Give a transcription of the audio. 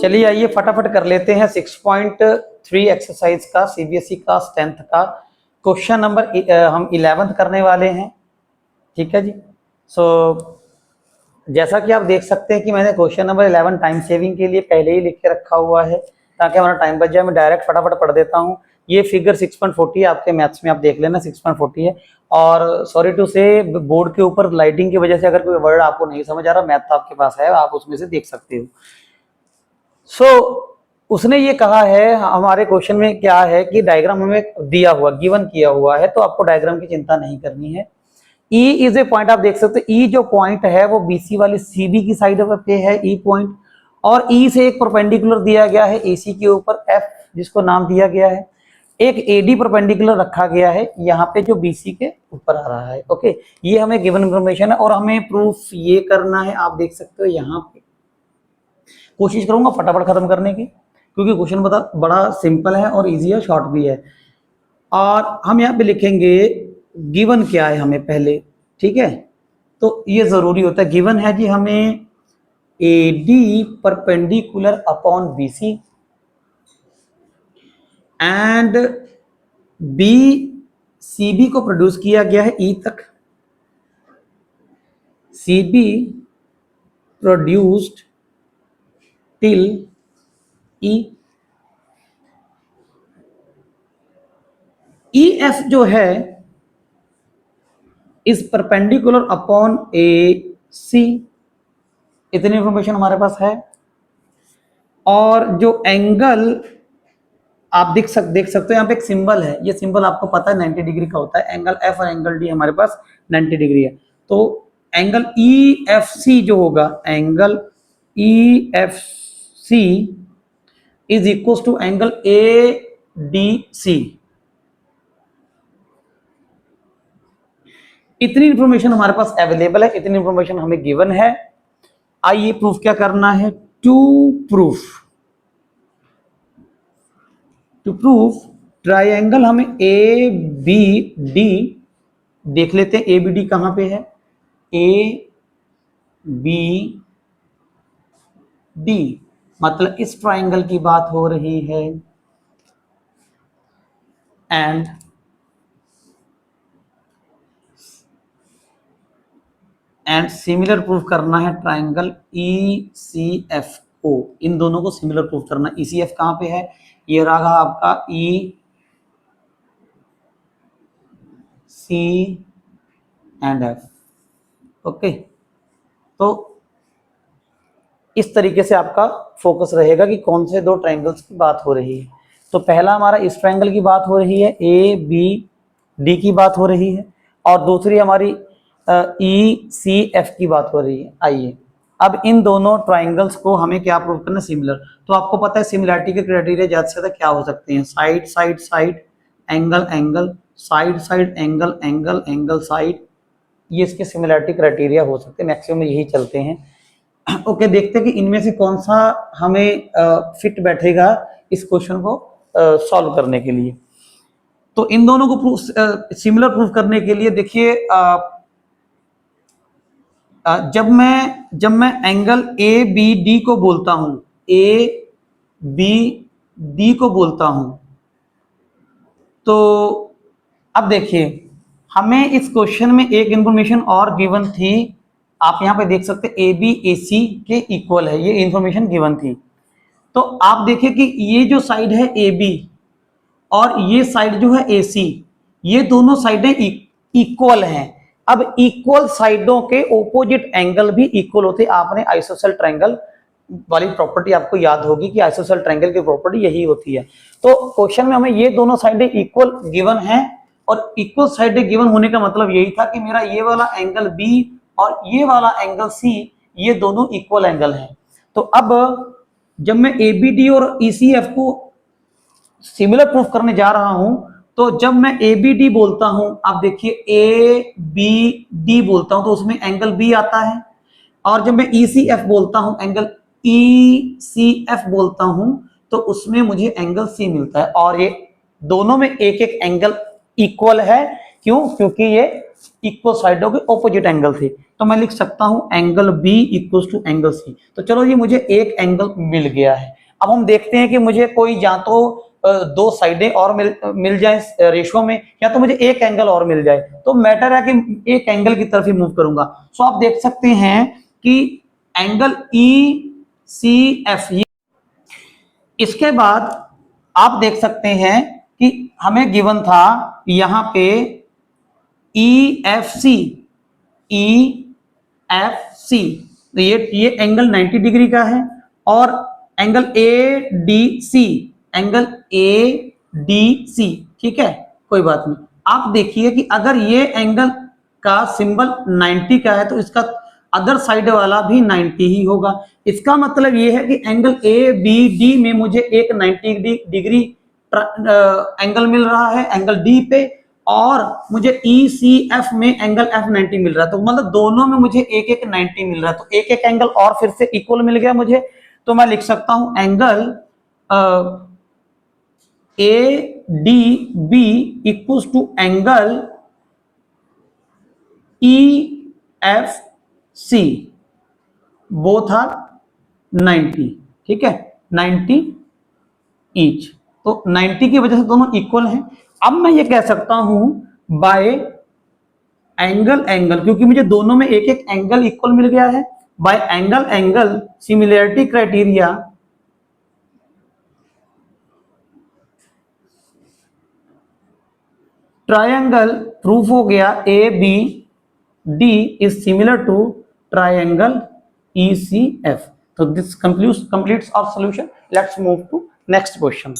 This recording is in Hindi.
चलिए आइए फटाफट कर लेते हैं 6.3 एक्सरसाइज का सीबीएसई का 10th का क्वेश्चन नंबर हम 11th करने वाले हैं। ठीक है जी। जैसा कि आप देख सकते हैं कि मैंने क्वेश्चन नंबर 11 टाइम सेविंग के लिए पहले ही लिख के रखा हुआ है ताकि हमारा टाइम बच जाए। मैं डायरेक्ट फटाफट पढ़ देता हूँ। ये फिगर 6.40 है, आपके मैथ्स में आप देख लेना 6.40 है। और सॉरी टू से बोर्ड के ऊपर लाइटिंग की वजह से अगर कोई वर्ड आपको नहीं समझ आ रहा, मैथ तो आपके पास है, आप उसमें से देख सकते हो। उसने ये कहा है, हमारे क्वेश्चन में क्या है कि डायग्राम हमें दिया हुआ गिवन किया हुआ है, तो आपको डायग्राम की चिंता नहीं करनी है। E इज ए पॉइंट, आप देख सकते हैं E जो पॉइंट है वो BC वाली CB की साइड पे है E पॉइंट, और E से एक परपेंडिकुलर दिया गया है AC के ऊपर F जिसको नाम दिया गया है। एक AD परपेंडिकुलर रखा गया है यहाँ पे जो BC के ऊपर आ रहा है। ओके, ये हमें गिवन इंफॉर्मेशन है और हमें प्रूफ ये करना है। आप देख सकते हो यहाँ पे कोशिश करूंगा फटाफट खत्म करने की, क्योंकि क्वेश्चन बड़ा सिंपल है और इजी है, शॉर्ट भी है। और हम यहाँ पे लिखेंगे गिवन क्या है हमें पहले, ठीक है। तो ये जरूरी होता है। गिवन है जी हमें AD perpendicular upon BC and CB को प्रोड्यूस किया गया है E तक। CB produced till E। EF जो है इस परपेंडिकुलर अपॉन AC। इतनी इंफॉर्मेशन हमारे पास है। और जो एंगल आप देख सकते हो यहाँ पे एक सिंबल है, ये सिंबल आपको पता है 90 डिग्री का होता है। एंगल F और एंगल D हमारे पास 90 डिग्री है। तो एंगल EFC जो होगा, angle EFC is equal to angle ADC। इतनी इंफॉर्मेशन हमारे पास अवेलेबल है, इतनी इंफॉर्मेशन हमें गिवन है। आइए प्रूफ क्या करना है। टू प्रूफ ट्राइंगल हमें ABD देख लेते हैं। ABD कहां पे है, ABD मतलब इस ट्राइंगल की बात हो रही है। एंड सिमिलर प्रूफ करना है ट्राइंगल ECF को। इन दोनों को सिमिलर प्रूफ करना। ECF कहां पे है, ये रहा आपका EC एंड F। ओके, तो इस तरीके से आपका फोकस रहेगा कि कौन से दो ट्रायंगल्स की बात हो रही है। तो पहला हमारा इस ट्रायंगल की बात हो रही है, ABD की बात हो रही है, और दूसरी हमारी ECF की बात हो रही है। आइए अब इन दोनों ट्रायंगल्स को हमें क्या प्रूव करना है, सिमिलर। तो आपको पता है सिमिलरिटी के क्राइटेरिया ज्यादा से ज्यादा क्या हो सकते हैं, side side side, angle angle, side side angle angle angle side. ये इसके सिमिलरिटी क्राइटेरिया हो सकते हैं, मैक्सिमम यही चलते हैं। ओके, देखते हैं कि इनमें से कौन सा हमें फिट बैठेगा इस क्वेश्चन को सॉल्व करने के लिए। तो इन दोनों को सिमिलर प्रूफ करने के लिए देखिए, जब मैं एंगल ABD को बोलता हूं, ABD को बोलता हूं, तो अब देखिए हमें इस क्वेश्चन में एक इंफॉर्मेशन और गिवन थी। आप यहां पे देख सकते AB AC के इक्वल है, ये इंफॉर्मेशन गिवन थी। तो आप देखिए कि ये जो साइड है AB और ये साइड जो है AC, ये दोनों साइडें इक्वल हैं। अब इक्वल साइडों के ऑपोजिट एंगल भी इक्वल होते। आपने आइसोसेल ट्रायंगल वाली प्रॉपर्टी आपको याद होगी कि आइसोसेल ट्रायंगल की प्रॉपर्टी यही होती है। तो क्वेश्चन में हमें ये दोनों साइडें इक्वल गिवन हैं, और इक्वल साइडें गिवन होने का मतलब यही था कि मेरा ये वाला एंगल B और ये वाला एंगल C, ये दोनों इक्वल एंगल हैं। तो अब जब मैं ABD और ECF को सिमिलर प्रूफ करने जा रहा हूं, तो जब मैं ABD बोलता हूं, आप देखिए ABD बोलता हूं तो उसमें एंगल B आता है, और जब मैं ECF बोलता हूं, एंगल ECF बोलता हूं, तो उसमें मुझे एंगल C मिलता है। और ये दोनों में एक एक एंगल इक्वल है। क्यों? क्योंकि ये इक्वल साइडों के ऑपोजिट एंगल थे, तो मैं लिख सकता हूं angle B equal to angle C. तो चलो जी मुझे एक एंगल मिल गया है। अब हम देखते हैं कि मुझे कोई या तो दो साइडें और मिल जाए रेशो में, या तो मुझे एक एंगल और मिल जाए। तो मैटर है कि एक एंगल की तरफ ही मूव करूंगा। सो आप देख सकते हैं कि एंगल ई सी एफ, इसके बाद आप देख सकते हैं कि हमें गिवन था यहां पे ई एफ सी, ई एफ सी, तो ये एंगल 90 डिग्री का है। और angle A D C, angle A D C, ठीक है, कोई बात नहीं। आप देखिए कि अगर ये एंगल का सिंबल 90 का है तो इसका अदर साइड वाला भी 90 ही होगा। इसका मतलब ये है कि एंगल ए बी डी में मुझे एक 90 डिग्री एंगल मिल रहा है एंगल डी पे, और मुझे ई सी एफ में एंगल एफ 90 मिल रहा है। तो मतलब दोनों में मुझे एक एक 90 मिल रहा है, तो एक एक एंगल और फिर से इक्वल मिल गया मुझे। तो मैं लिख सकता हूं angle A D B equal to angle E F C, both are 90, ठीक है, 90 ईच। तो 90 की वजह से दोनों इक्वल हैं। अब मैं ये कह सकता हूं बाय एंगल एंगल, क्योंकि मुझे दोनों में एक एक एंगल इक्वल मिल गया है, by angle angle similarity criteria triangle proof हो गया A B D is similar to triangle E C F. तो this completes our solution. Let's move to next question.